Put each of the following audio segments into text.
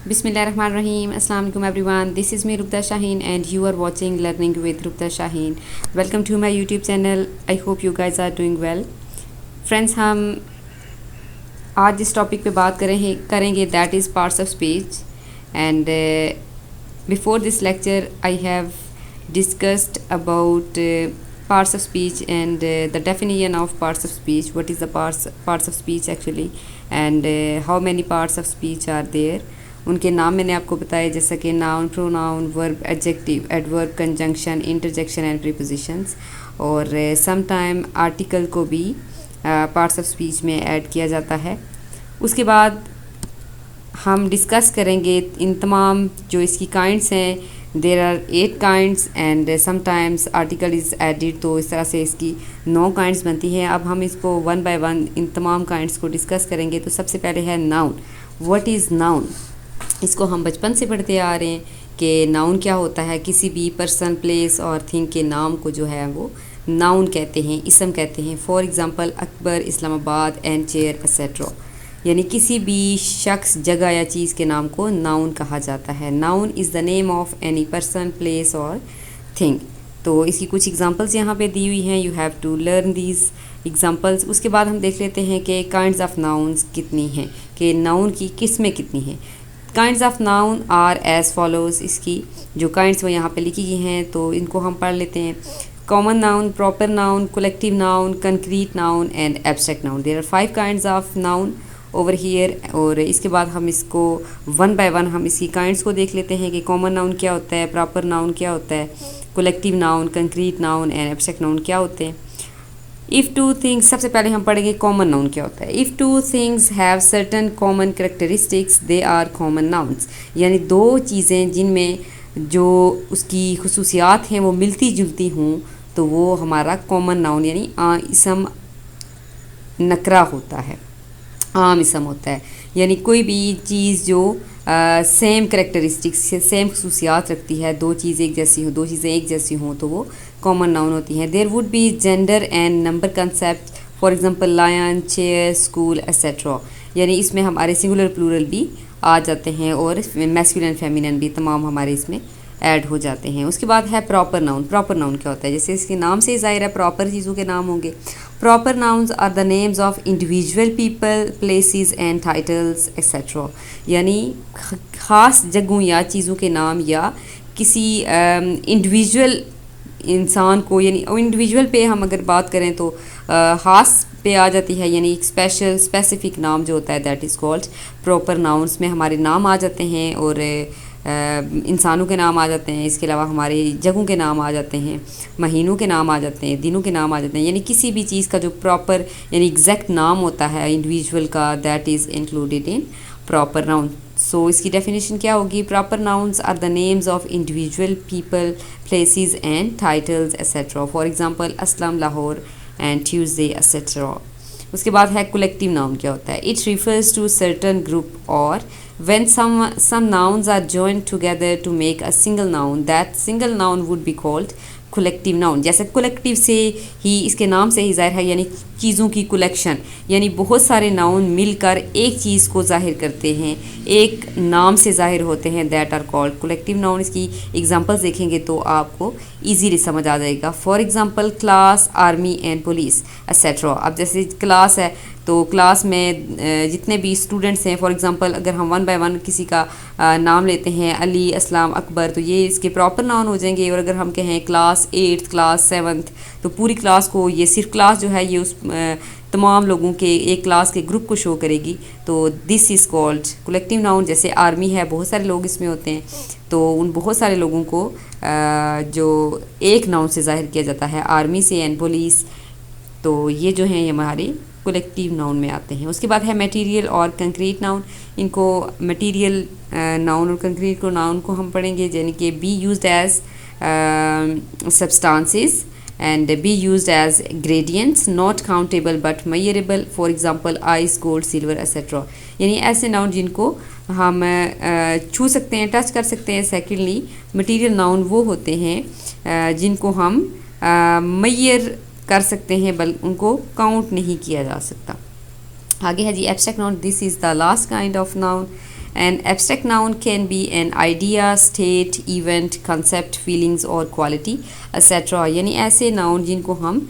Bismillahirrahmanirrahim. Assalamu alaikum everyone. This is me Rupta Shaheen and you are watching Learning with Rupta Shaheen. Welcome to my YouTube channel. I hope you guys are doing well. Friends, हम आज जिस topic पे बात करेंगे that is parts of speech and before this lecture I have discussed about parts of speech and the definition of parts of speech. What is the parts of speech actually, and how many parts of speech are there. उनके नाम मैंने आपको बताया, जैसा कि noun, pronoun, verb, adjective, adverb, conjunction, interjection and prepositions, और some time article को भी पार्ट्स ऑफ स्पीच में ऐड किया जाता है. उसके बाद हम डिस्कस करेंगे इन तमाम जो इसकी काइंड्स हैं. There are 8 kinds and sometimes article is added, तो इस तरह से इसकी 9 काइंड्स बनती हैं. अब हम इसको वन बाय वन इन तमाम काइंड्स को डिस्कस करेंगे. तो सबसे पहले है नाउन. What is noun? इसको हम बचपन से पढ़ते आ रहे हैं कि नाउन क्या होता है. किसी भी पर्सन, प्लेस और थिंग के नाम को जो है वो नाउन कहते हैं, इसम कहते हैं. For example Akbar, Islamabad and chair etcetera. यानी किसी भी शख्स, जगह या चीज़ के नाम को नाउन कहा जाता है. Noun is the name of any person, place और थिंग. तो इसकी कुछ एग्जांपल्स यहाँ पे दी हुई हैं. You have to learn these examples. उसके बाद हम देख लेते हैं कि काइंड्स ऑफ नाउन्स कितनी हैं, कि नाउन की किस्में कितनी हैं. Kinds of noun are as follows. इसकी जो काइंड्स वो यहाँ पे लिखी गई हैं तो इनको हम पढ़ लेते हैं. Common noun, proper noun, collective noun, concrete noun and abstract noun. There are 5 kinds of noun over here. और इसके बाद हम इसको वन बाय वन हम इसकी काइंड्स को देख लेते हैं कि कॉमन नाउन क्या होता है, प्रॉपर नाउन क्या होता है, collective noun, concrete noun and abstract noun क्या होते हैं. इफ़ टू थिंग्स, सबसे पहले हम पढ़ेंगे कॉमन नाउन क्या होता है. If two things have certain common characteristics they are common nouns. यानी दो चीज़ें जिनमें जो उसकी खसूसियात हैं वो मिलती जुलती हों तो वो हमारा कॉमन नाउन यानी इसम नकरा होता है, आम इसम होता है. यानी कोई भी चीज़ जो सेम करेक्टरिस्टिक्स, सेम खसूसियात रखती है, दो चीज़ें एक जैसी हों, दो चीज़ें एक जैसी हों तो वो कॉमन नाउन होती हैं. There would be gender and number concept. For example lion, chair, school etcetera. यानी इसमें हमारे सिंगुलर प्लूरल भी आ जाते हैं और मैस्कुलिन फेमिनिन भी तमाम हमारे इसमें ऐड हो जाते हैं. उसके बाद है प्रॉपर नाउन. प्रॉपर नाउन क्या होता है? जैसे इसके नाम से ही ज़ाहिर है प्रॉपर चीज़ों के नाम होंगे. Proper nouns are the names of individual people, places and titles etcetera. यानी ख़ास जगहों या चीज़ों के नाम या किसी इंडिविजुअल इंसान को, यानी इंडिविजुअल पे हम अगर बात करें तो ख़ास पे आ जाती है. यानी एक स्पेसिफिक नाम जो होता है that is called proper nouns. में हमारे नाम आ जाते हैं और इंसानों के नाम आ जाते हैं. इसके अलावा हमारे जगहों के नाम आ जाते हैं, महीनों के नाम आ जाते हैं, दिनों के नाम आ जाते हैं. यानी किसी भी चीज़ का जो प्रॉपर यानी एग्जैक्ट नाम होता है इंडिविजुअल का, that is included in proper noun. So इसकी डेफिनेशन क्या होगी? Proper nouns are the names of individual people, places and titles etcetera. For example Aslam, Lahore and Tuesday etcetera. उसके बाद है कलेक्टिव नाउन क्या होता है? It refers to certain group और when some nouns are joined together to make a single noun, that single noun would be called collective noun. जैसे collective से ही, इसके नाम से ही ज़ाहिर है, यानी चीज़ों की कलेक्शन. यानी बहुत सारे नाउन मिलकर एक चीज़ को ज़ाहिर करते हैं, एक नाम से ज़ाहिर होते हैं, that are called collective noun. इसकी एग्जांपल्स देखेंगे तो आपको इजीली समझ आ जाएगा. For example class, army and police etcetera. अब जैसे क्लास है तो क्लास में जितने भी स्टूडेंट्स हैं, फॉर एग्जांपल अगर हम वन बाय वन किसी का नाम लेते हैं, अली, असलाम, अकबर, तो ये इसके प्रॉपर नाउन हो जाएंगे. और अगर हम कहें क्लास 8th, क्लास 7th, तो पूरी क्लास को, ये सिर्फ क्लास जो है ये उस तमाम लोगों के एक क्लास के ग्रुप को शो करेगी. तो this is called collective noun. जैसे आर्मी है, बहुत सारे लोग इसमें होते हैं तो उन बहुत सारे लोगों को जो एक नाउन से ज़ाहिर किया जाता है, आर्मी से एंड पुलिस. तो ये जो हैं ये हमारे कलेक्टिव नाउन में आते हैं. उसके बाद है मटेरियल और कंक्रीट नाउन. इनको मटेरियल नाउन और कंक्रीट को नाउन को हम पढ़ेंगे, यानी कि be used as substances and be used as gradients, not countable but measurable. For example ice, gold, silver etc. यानी ऐसे नाउन जिनको हम छू सकते हैं, टच कर सकते हैं. सेकेंडली मटेरियल नाउन वो होते हैं जिनको हम मेजर कर सकते हैं, बल्कि उनको काउंट नहीं किया जा सकता. आगे है जी abstract noun. This is the last kind of noun An abstract noun can be an idea, state, event, concept, feelings or quality etc. यानी ऐसे noun जिनको हम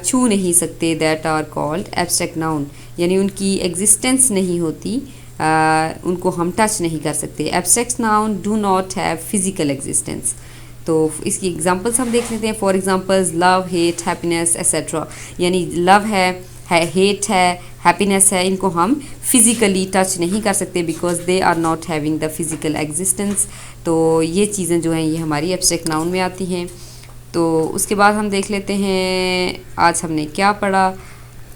छू नहीं सकते, that are called abstract noun, यानी उनकी existence नहीं होती, उनको हम टच नहीं कर सकते. Abstract noun do not have physical existence. तो इसकी एग्जांपल्स हम देख लेते हैं. For examples love, hate, happiness etcetera. यानी लव है, हेट है, हैप्पीनेस है, इनको हम फिज़िकली टच नहीं कर सकते because they are not having the physical existence. तो ये चीज़ें जो हैं ये हमारी एब्स्ट्रैक्ट नाउन में आती हैं. तो उसके बाद हम देख लेते हैं आज हमने क्या पढ़ा.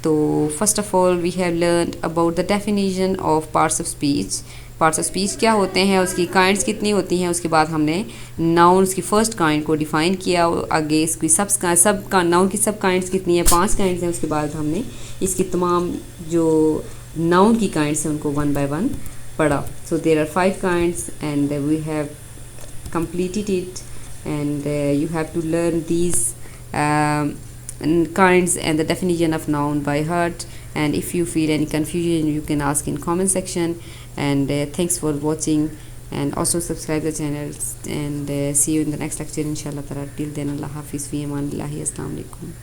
तो first of all we have learned about the definition of parts of speech. Parts of speech क्या होते हैं, उसकी काइंड्स कितनी होती हैं. उसके बाद हमने नाउन्स की फ़र्स्ट काइंड को डिफ़ाइन किया. आगे इसकी सब नाउन की सब काइंड्स कितनी है, 5 काइंड्स हैं. उसके बाद हमने इसकी तमाम जो नाउन की काइंड्स हैं उनको वन बाय वन पढ़ा. So there are 5 kinds and we have completed it, and you have to learn these kinds and the definition of noun by heart. And if you feel any confusion you can ask in comment section. And thanks for watching, and also subscribe the channel, and see you in the next lecture inshallah. Till then, Allah Hafiz, fi aman, assalamu alaikum.